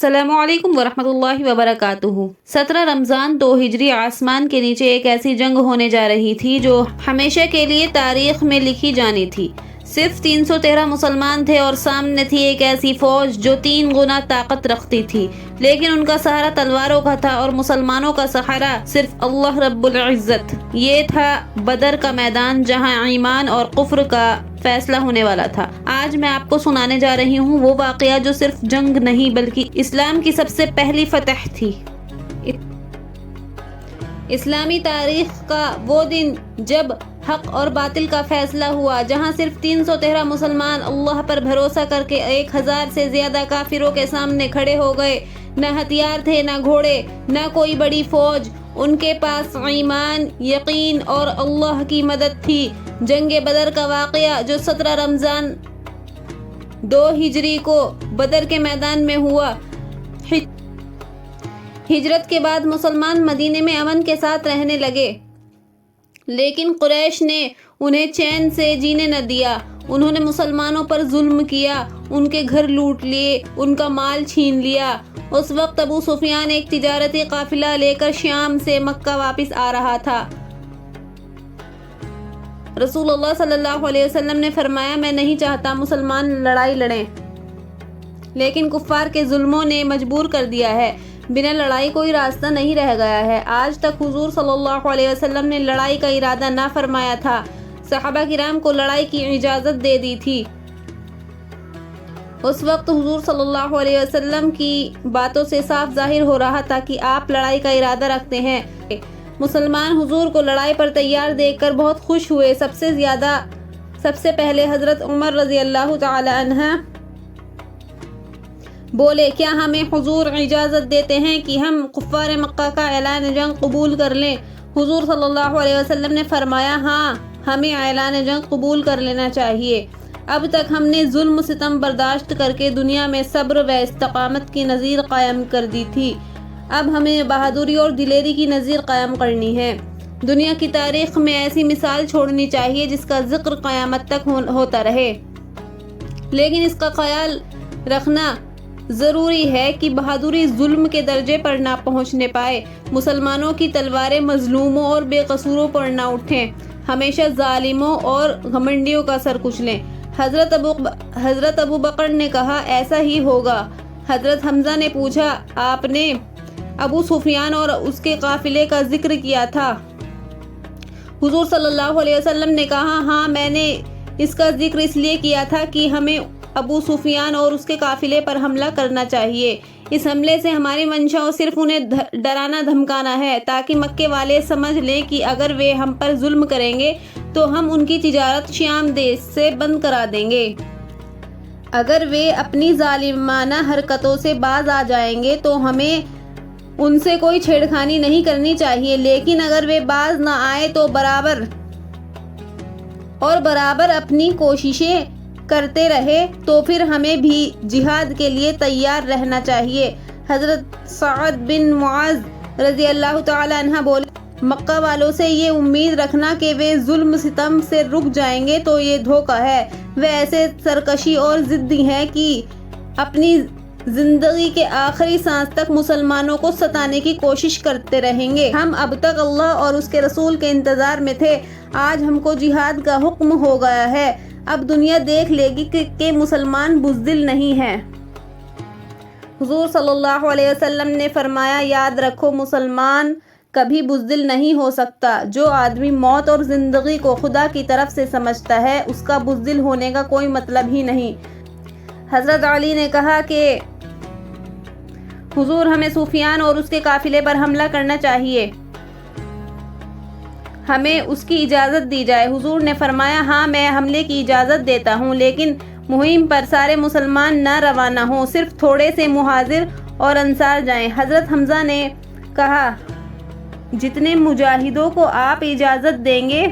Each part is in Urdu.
السلام علیکم ورحمۃ اللہ وبرکاتہ۔ 17 رمضان 2 ہجری آسمان کے نیچے ایک ایسی جنگ ہونے جا رہی تھی جو ہمیشہ کے لیے تاریخ میں لکھی جانی تھی۔ صرف 313 مسلمان تھے اور سامنے تھی ایک ایسی فوج جو 3 گنا طاقت رکھتی تھی، لیکن ان کا سہارا تلواروں کا تھا اور مسلمانوں کا سہارا صرف اللہ رب العزت۔ یہ تھا بدر کا میدان جہاں ایمان اور کفر کا فیصلہ ہونے والا تھا۔ آج میں آپ کو سنانے جا رہی ہوں وہ واقعہ جو صرف جنگ نہیں بلکہ اسلام کی سب سے پہلی فتح تھی۔ اسلامی تاریخ کا وہ دن جب حق اور باطل کا فیصلہ ہوا، جہاں صرف 313 مسلمان اللہ پر بھروسہ کر کے 1000 سے زیادہ کافروں کے سامنے کھڑے ہو گئے۔ نہ ہتھیار تھے، نہ گھوڑے، نہ کوئی بڑی فوج، ان کے پاس ایمان، یقین اور اللہ کی مدد تھی۔ جنگ بدر کا واقعہ جو 17 رمضان 2 ہجری کو بدر کے میدان میں ہوا۔ ہجرت کے بعد مسلمان مدینے میں امن کے ساتھ رہنے لگے، لیکن قریش نے انہیں چین سے جینے نہ دیا۔ انہوں نے مسلمانوں پر ظلم کیا، ان کے گھر لوٹ لیے، ان کا مال چھین لیا۔ اس وقت ابو سفیان ایک تجارتی قافلہ لے کر شام سے مکہ واپس آ رہا تھا۔ رسول اللہ صلی اللہ علیہ وسلم نے فرمایا، میں نہیں چاہتا مسلمان لڑائی لڑیں، لیکن کفار کے ظلموں نے مجبور کر دیا ہے۔ بنا لڑائی کوئی راستہ نہیں رہ گیا ہے۔ آج تک حضور صلی اللہ علیہ وسلم نے لڑائی کا ارادہ نہ فرمایا تھا۔ صحابہ کرام کو لڑائی کی اجازت دے دی تھی۔ اس وقت حضور صلی اللہ علیہ وسلم کی باتوں سے صاف ظاہر ہو رہا تھا کہ آپ لڑائی کا ارادہ رکھتے ہیں۔ مسلمان حضور کو لڑائی پر تیار دیکھ کر بہت خوش ہوئے۔ سب سے پہلے حضرت عمر رضی اللہ تعالی عنہ بولے، کیا ہمیں حضور اجازت دیتے ہیں کہ ہم کفار مکہ کا اعلان جنگ قبول کر لیں؟ حضور صلی اللہ علیہ وسلم نے فرمایا، ہاں، ہمیں اعلان جنگ قبول کر لینا چاہیے۔ اب تک ہم نے ظلم ستم برداشت کر کے دنیا میں صبر و استقامت کی نظیر قائم کر دی تھی۔ اب ہمیں بہادری اور دلیری کی نظیر قائم کرنی ہے۔ دنیا کی تاریخ میں ایسی مثال چھوڑنی چاہیے جس کا ذکر قیامت تک ہوتا رہے، لیکن اس کا خیال رکھنا ضروری ہے کہ بہادری ظلم کے درجے پر نہ پہنچنے پائے۔ مسلمانوں کی تلواریں مظلوموں اور بے قصوروں پر نہ اٹھیں، ہمیشہ ظالموں اور گھمنڈیوں کا سر کچلیں۔ حضرت ابو بکر نے کہا، ایسا ہی ہوگا۔ حضرت حمزہ نے پوچھا، آپ نے ابو سفیان اور اس کے قافلے کا ذکر کیا تھا؟ حضور صلی اللہ علیہ وسلم نے کہا، ہاں، میں نے اس کا ذکر اس لیے کیا تھا کہ ہمیں ابو سفیان اور اس کے قافلے پر حملہ کرنا چاہیے۔ اس حملے سے ہماری منشا صرف انہیں ڈرانا دھمکانا ہے، تاکہ مکے والے سمجھ لیں کہ اگر وہ ہم پر ظلم کریں گے تو ہم ان کی تجارت شام دیش سے بند کرا دیں گے۔ اگر وہ اپنی ظالمانہ حرکتوں سے باز آ جائیں گے تو ہمیں ان سے کوئی چھیڑخانی نہیں کرنی چاہیے، لیکن اگر وہ باز نہ آئے تو برابر اپنی کوششیں کرتے رہے تو پھر ہمیں بھی جہاد کے لیے تیار رہنا چاہیے۔ حضرت سعد بن معاذ رضی اللہ تعالی عنہ بولے، مکہ والوں سے یہ امید رکھنا کہ وہ ظلم ستم سے رک جائیں گے تو یہ دھوکہ ہے۔ وہ ایسے سرکشی اور ضدی ہیں کہ اپنی زندگی کے آخری سانس تک مسلمانوں کو ستانے کی کوشش کرتے رہیں گے۔ ہم اب تک اللہ اور اس کے رسول کے انتظار میں تھے، آج ہم کو جہاد کا حکم ہو گیا ہے۔ اب دنیا دیکھ لے گی کہ مسلمان بزدل نہیں ہیں۔ حضور صلی اللہ علیہ وسلم نے فرمایا، یاد رکھو، مسلمان کبھی بزدل نہیں ہو سکتا۔ جو آدمی موت اور زندگی کو خدا کی طرف سے سمجھتا ہے، اس کا بزدل ہونے کا کوئی مطلب ہی نہیں۔ حضرت علی نے کہا کہ حضور، ہمیں سفیان اور اس کے قافلے پر حملہ کرنا چاہیے، ہمیں اس کی اجازت دی جائے۔ حضور نے فرمایا، ہاں، میں حملے کی اجازت دیتا ہوں، لیکن مہم پر سارے مسلمان نہ روانہ ہوں، صرف تھوڑے سے مہاجر اور انصار جائیں۔ حضرت حمزہ نے کہا، جتنے مجاہدوں کو آپ اجازت دیں گے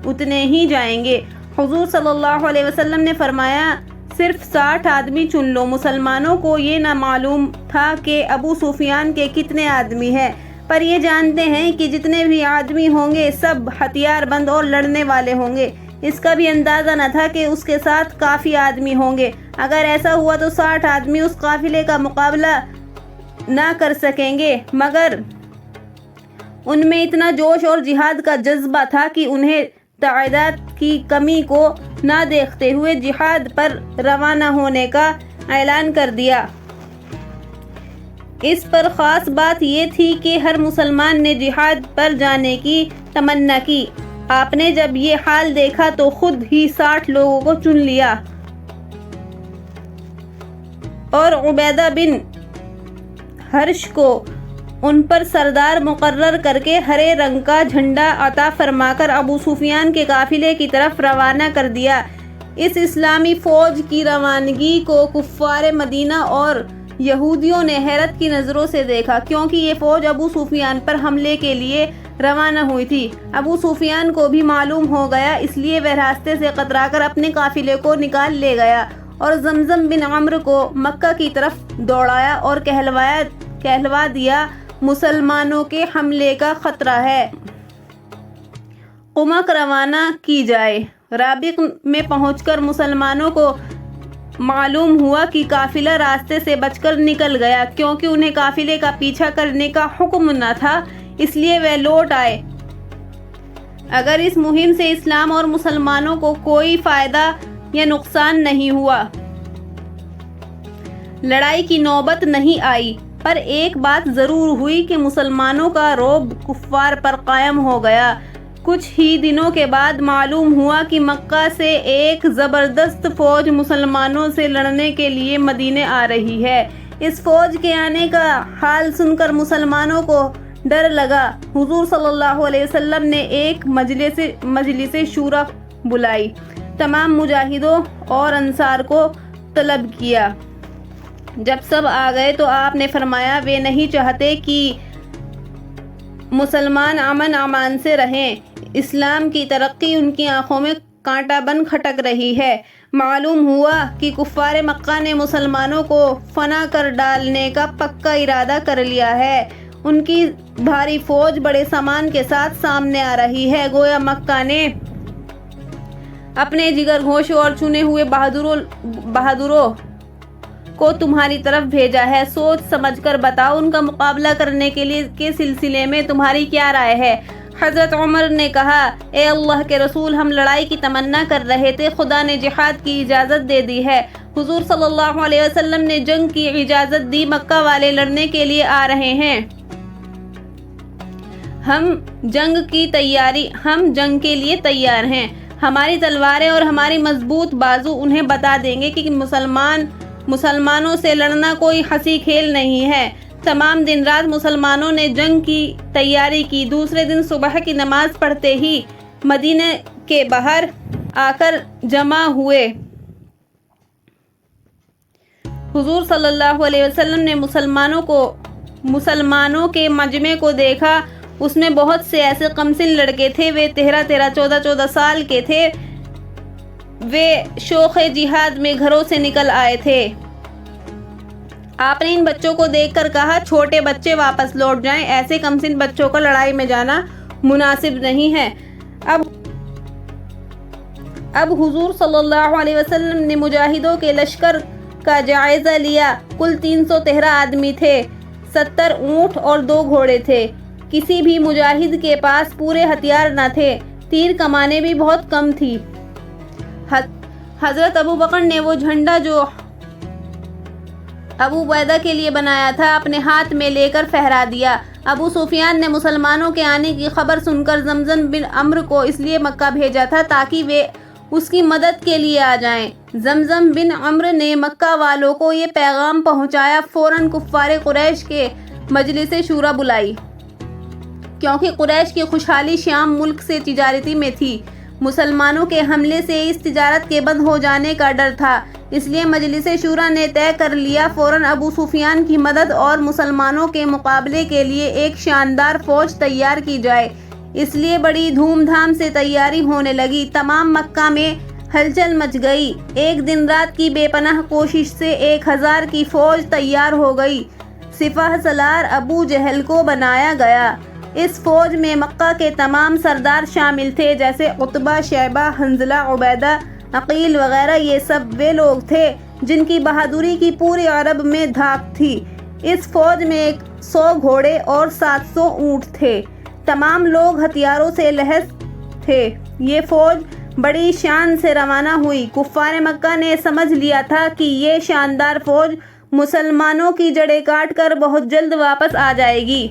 اتنے ہی جائیں گے۔ حضور صلی اللہ علیہ وسلم نے فرمایا، صرف 60 آدمی چن لو۔ مسلمانوں کو یہ نہ معلوم تھا کہ ابو سفیان کے کتنے آدمی ہیں، پر یہ جانتے ہیں کہ جتنے بھی آدمی ہوں گے سب ہتھیار بند اور لڑنے والے ہوں گے۔ اس کا بھی اندازہ نہ تھا کہ اس کے ساتھ کافی آدمی ہوں گے۔ اگر ایسا ہوا تو 60 آدمی اس قافلے کا مقابلہ نہ کر سکیں گے، مگر ان میں اتنا جوش اور جہاد کا جذبہ تھا کہ انہیں تعداد کی کمی کو نہ دیکھتے ہوئے جہاد پر روانہ ہونے کا اعلان کر دیا۔ اس پر خاص بات یہ تھی کہ ہر مسلمان نے جہاد پر جانے کی تمنا کی۔ آپ نے جب یہ حال دیکھا تو خود ہی 60 لوگوں کو چن لیا اور عبیدہ بن حرش کو ان پر سردار مقرر کر کے ہرے رنگ کا جھنڈا عطا فرما کر ابو سفیان کے قافلے کی طرف روانہ کر دیا۔ اس اسلامی فوج کی روانگی کو کفار مدینہ اور یہودیوں نے حیرت کی نظروں سے دیکھا، کیونکہ یہ فوج ابو سفیان پر حملے کے لیے روانہ ہوئی تھی۔ ابو سفیان کو بھی معلوم ہو گیا، اس لیے وہ راستے سے قطرا کر اپنے قافلے کو نکال لے گیا اور زمزم بن عمرو کو مکہ کی طرف دوڑایا اور کہلوا دیا مسلمانوں کے حملے کا خطرہ ہے، قمق روانہ کی جائے۔ رابغ میں پہنچ کر مسلمانوں کو معلوم ہوا کہ قافلہ راستے سے بچ کر نکل گیا، کیونکہ انہیں قافلے کا پیچھا کرنے کا حکم نہ تھا، اس لیے وہ لوٹ آئے۔ اگر اس مہم سے اسلام اور مسلمانوں کو کوئی فائدہ یا نقصان نہیں ہوا، لڑائی کی نوبت نہیں آئی، پر ایک بات ضرور ہوئی کہ مسلمانوں کا رعب کفار پر قائم ہو گیا۔ کچھ ہی دنوں کے بعد معلوم ہوا کہ مکہ سے ایک زبردست فوج مسلمانوں سے لڑنے کے لیے مدینے آ رہی ہے۔ اس فوج کے آنے کا حال سن کر مسلمانوں کو ڈر لگا۔ حضور صلی اللہ علیہ وسلم نے ایک مجلس شورا بلائی، تمام مجاہدوں اور انصار کو طلب کیا۔ جب سب آ گئے تو آپ نے فرمایا، وہ نہیں چاہتے کہ مسلمان امن امان سے رہیں۔ اسلام کی ترقی ان کی آنکھوں میں کانٹا بن کھٹک رہی ہے۔ معلوم ہوا کہ کفار مکہ نے مسلمانوں کو فنا کر ڈالنے کا پکا ارادہ کر لیا ہے۔ ان کی بھاری فوج بڑے سامان کے ساتھ سامنے آ رہی ہے، گویا مکہ نے اپنے جگر گھوشوں اور چنے ہوئے بہادروں کو تمہاری طرف بھیجا ہے۔ سوچ سمجھ کر بتاؤ، ان کا مقابلہ کرنے کے سلسلے میں تمہاری کیا رائے ہے؟ حضرت عمر نے کہا، اے اللہ کے رسول، ہم لڑائی کی تمنا کر رہے تھے، خدا نے جہاد کی اجازت دے دی ہے۔ حضور صلی اللہ علیہ وسلم نے جنگ کی اجازت دی، مکہ والے لڑنے کے لیے آ رہے ہیں۔ ہم جنگ کے لیے تیار ہیں۔ ہماری تلواریں اور ہماری مضبوط بازو انہیں بتا دیں گے کہ مسلمانوں سے لڑنا کوئی ہنسی کھیل نہیں ہے۔ تمام دن رات مسلمانوں نے جنگ کی تیاری کی۔ دوسرے دن صبح کی نماز پڑھتے ہی مدینہ کے باہر آ کر جمع ہوئے۔ حضور صلی اللہ علیہ وسلم نے مسلمانوں کے مجمع کو دیکھا۔ اس میں بہت سے ایسے کمسن لڑکے تھے، وہ 13 14 سال کے تھے۔ وہ شوق جہاد میں گھروں سے نکل آئے تھے۔ آپ نے ان بچوں کو دیکھ کر کہا، چھوٹے بچے واپس لوٹ جائیں، ایسے کمسن بچوں کا لڑائی میں جانا مناسب نہیں ہے۔ اب حضور صلی اللہ علیہ وسلم نے مجاہدوں کے لشکر کا جائزہ لیا۔ کل 313 آدمی تھے، 70 اونٹ اور 2 گھوڑے تھے۔ کسی بھی مجاہد کے پاس پورے ہتھیار نہ تھے، تیر کمانیں بھی بہت کم تھی۔ حضرت ابو بکر نے وہ جھنڈا جو ابو عبیدہ کے لیے بنایا تھا اپنے ہاتھ میں لے کر پھہرا دیا۔ ابو سفیان نے مسلمانوں کے آنے کی خبر سن کر زمزم بن عمرو کو اس لیے مکہ بھیجا تھا تاکہ وہ اس کی مدد کے لیے آ جائیں۔ زمزم بن عمرو نے مکہ والوں کو یہ پیغام پہنچایا، فوراً کفار قریش کے مجلس شورا بلائی، کیونکہ قریش کی خوشحالی شام ملک سے تجارتی میں تھی۔ مسلمانوں کے حملے سے اس تجارت کے بند ہو جانے کا ڈر تھا، اس لیے مجلس شورا نے طے کر لیا فوراً ابو سفیان کی مدد اور مسلمانوں کے مقابلے کے لیے ایک شاندار فوج تیار کی جائے۔ اس لیے بڑی دھوم دھام سے تیاری ہونے لگی۔ تمام مکہ میں ہلچل مچ گئی۔ ایک دن رات کی بے پناہ کوشش سے 1000 کی فوج تیار ہو گئی۔ سپہ سالار ابو جہل کو بنایا گیا۔ اس فوج میں مکہ کے تمام سردار شامل تھے، جیسے عتبہ، شیبہ، حنظلہ، عبیدہ، عقیل وغیرہ۔ یہ سب وہ لوگ تھے جن کی بہادری کی پورے عرب میں دھاک تھی۔ اس فوج میں 100 گھوڑے اور 700 اونٹ تھے۔ تمام لوگ ہتھیاروں سے لیس تھے۔ یہ فوج بڑی شان سے روانہ ہوئی۔ کفار مکہ نے سمجھ لیا تھا کہ یہ شاندار فوج مسلمانوں کی جڑیں کاٹ کر بہت جلد واپس آ جائے گی۔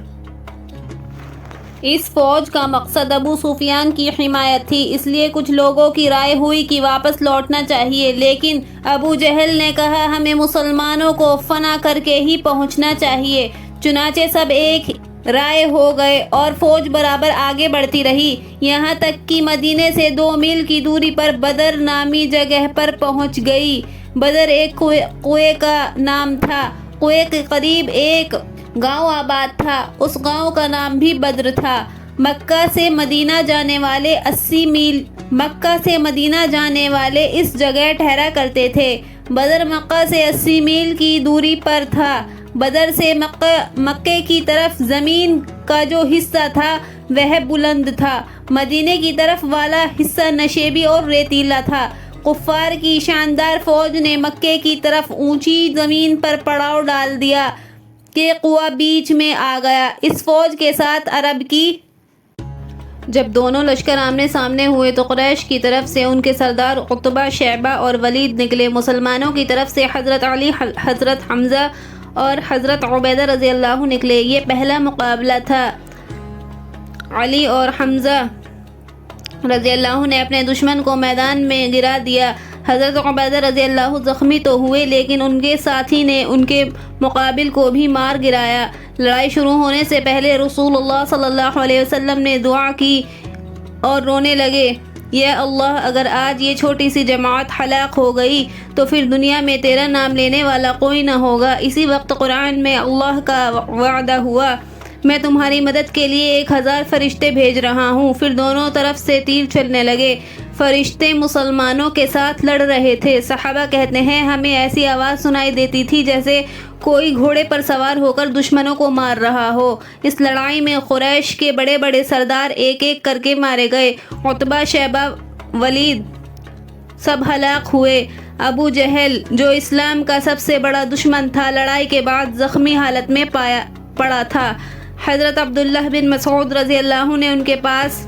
اس فوج کا مقصد ابو سفیان کی حمایت تھی، اس لیے کچھ لوگوں کی رائے ہوئی کہ واپس لوٹنا چاہیے، لیکن ابو جہل نے کہا ہمیں مسلمانوں کو فنا کر کے ہی پہنچنا چاہیے۔ چنانچہ سب ایک رائے ہو گئے اور فوج برابر آگے بڑھتی رہی، یہاں تک کہ مدینے سے 2 میل کی دوری پر بدر نامی جگہ پر پہنچ گئی۔ بدر ایک کنویں کا نام تھا۔ کنویں کے قریب ایک گاؤں آباد تھا، اس گاؤں کا نام بھی بدر تھا۔ مکہ سے مدینہ جانے والے 80 میل اس جگہ ٹھہرا کرتے تھے۔ بدر مکہ سے 80 میل کی دوری پر تھا۔ بدر سے مکے کی طرف زمین کا جو حصہ تھا وہ بلند تھا، مدینے کی طرف والا حصہ نشیبی اور ریتیلا تھا۔ کفار کی شاندار فوج نے مکے کی طرف اونچی زمین پر پڑاؤ ڈال دیا کہ کنواں بیچ میں آ گیا۔ اس فوج کے ساتھ عرب کی جب دونوں لشکر آمنے سامنے ہوئے تو قریش کی طرف سے ان کے سردار عتبہ، شیبہ اور ولید نکلے۔ مسلمانوں کی طرف سے حضرت علی، حضرت حمزہ اور حضرت عبیدہ رضی اللہ نکلے۔ یہ پہلا مقابلہ تھا۔ علی اور حمزہ رضی اللہ نے اپنے دشمن کو میدان میں گرا دیا۔ حضرت عبیدہ رضی اللہ زخمی تو ہوئے لیکن ان کے ساتھی نے ان کے مقابل کو بھی مار گرایا۔ لڑائی شروع ہونے سے پہلے رسول اللہ صلی اللہ علیہ وسلم نے دعا کی اور رونے لگے، یا اللہ، اگر آج یہ چھوٹی سی جماعت ہلاک ہو گئی تو پھر دنیا میں تیرا نام لینے والا کوئی نہ ہوگا۔ اسی وقت قرآن میں اللہ کا وعدہ ہوا، میں تمہاری مدد کے لیے 1000 فرشتے بھیج رہا ہوں۔ پھر دونوں طرف سے تیر چلنے لگے۔ فرشتے مسلمانوں کے ساتھ لڑ رہے تھے۔ صحابہ کہتے ہیں ہمیں ایسی آواز سنائی دیتی تھی جیسے کوئی گھوڑے پر سوار ہو کر دشمنوں کو مار رہا ہو۔ اس لڑائی میں قریش کے بڑے بڑے سردار ایک ایک کر کے مارے گئے۔ عتبہ، شیبہ، ولید سب ہلاک ہوئے۔ ابو جہل جو اسلام کا سب سے بڑا دشمن تھا، لڑائی کے بعد زخمی حالت میں پڑا تھا۔ حضرت عبداللہ بن مسعود رضی اللہ نے ان کے پاس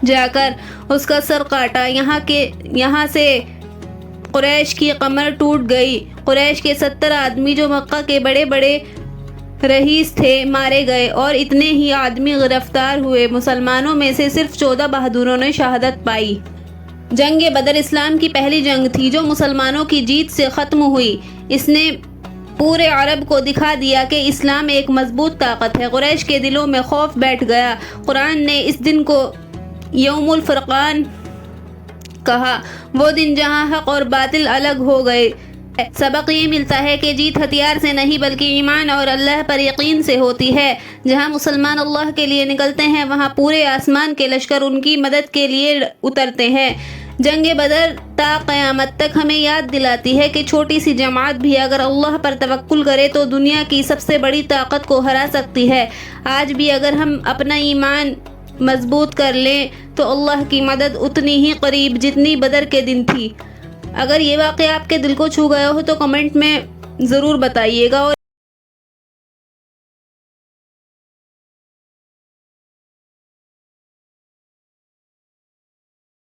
جا کر اس کا سر کاٹا، یہاں سے قریش کی کمر ٹوٹ گئی۔ قریش کے 70 آدمی جو مکہ کے بڑے بڑے رئیس تھے مارے گئے اور اتنے ہی آدمی گرفتار ہوئے۔ مسلمانوں میں سے صرف 14 بہادروں نے شہادت پائی۔ جنگ بدر اسلام کی پہلی جنگ تھی جو مسلمانوں کی جیت سے ختم ہوئی۔ اس نے پورے عرب کو دکھا دیا کہ اسلام ایک مضبوط طاقت ہے۔ قریش کے دلوں میں خوف بیٹھ گیا۔ قرآن نے اس دن کو یوم الفرقان کہا، وہ دن جہاں حق اور باطل الگ ہو گئے۔ سبق یہ ملتا ہے کہ جیت ہتھیار سے نہیں بلکہ ایمان اور اللہ پر یقین سے ہوتی ہے۔ جہاں مسلمان اللہ کے لیے نکلتے ہیں وہاں پورے آسمان کے لشکر ان کی مدد کے لیے اترتے ہیں۔ جنگ بدر تا قیامت تک ہمیں یاد دلاتی ہے کہ چھوٹی سی جماعت بھی اگر اللہ پر توکل کرے تو دنیا کی سب سے بڑی طاقت کو ہرا سکتی ہے۔ آج بھی اگر ہم اپنا ایمان مضبوط کر لیں تو اللہ کی مدد اتنی ہی قریب جتنی بدر کے دن تھی۔ اگر یہ واقعہ آپ کے دل کو چھو گیا ہو تو کمنٹ میں ضرور بتائیے گا اور